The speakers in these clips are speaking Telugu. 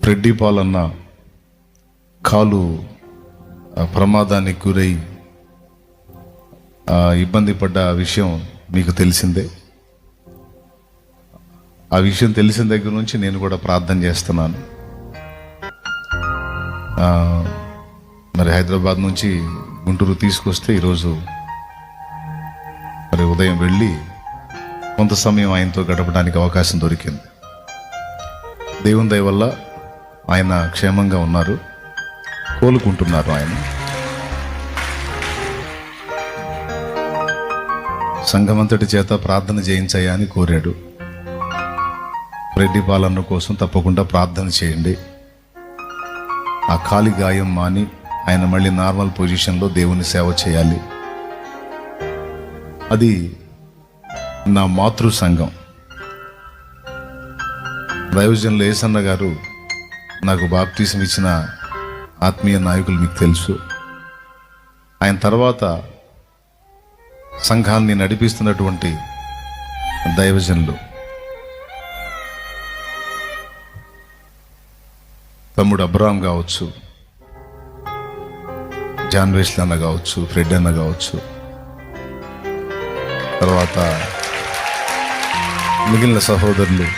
ఫ్రెడ్డీ పాల్ అన్న కాలు ప్రమాదానికి గురై ఇబ్బంది పడ్డ విషయం మీకు తెలిసిందే. ఆ విషయం తెలిసిన దగ్గర నుంచి నేను కూడా ప్రార్థన చేస్తున్నాను. మరి హైదరాబాద్ నుంచి గుంటూరు తీసుకొస్తే ఈరోజు మరి ఉదయం వెళ్ళి కొంత సమయం ఆయనతో గడపడానికి అవకాశం దొరికింది. దేవుని దయ వల్ల ఆయన క్షేమంగా ఉన్నారు, కోలుకుంటున్నారు. ఆయన సంఘమంతటి చేత ప్రార్థన చేయించాయా అని కోరాడు. ఫ్రెడ్డీ పాలన్న కోసం తప్పకుండా ప్రార్థన చేయండి. ఆ కాలి గాయం మాని ఆయన మళ్ళీ నార్మల్ పొజిషన్లో దేవుని సేవ చేయాలి. అది నా మాతృ సంఘం. దైవజనులు ఏసన్న గారు నాకు బాప్తీసం ఇచ్చిన ఆత్మీయ నాయకులు మీకు తెలుసు. ఆయన తర్వాత సంఘాన్ని నడిపిస్తున్నటువంటి దైవజనులు తమ్ముడు అబ్రామ్ కావచ్చు, జాన్ వెస్లీ అన్న కావచ్చు, ఫ్రెడ్ అన్న కావచ్చు, తర్వాత మిగిలిన సహోదరులు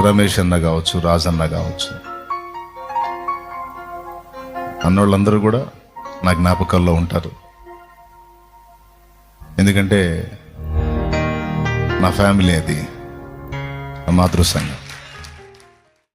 రమేష్ అన్న కావచ్చు, రాజన్న కావచ్చు, అన్నోళ్ళందరూ కూడా నా జ్ఞాపకాల్లో ఉంటారు. ఎందుకంటే నా ఫ్యామిలీ, అది నా మాతృ సంఘం.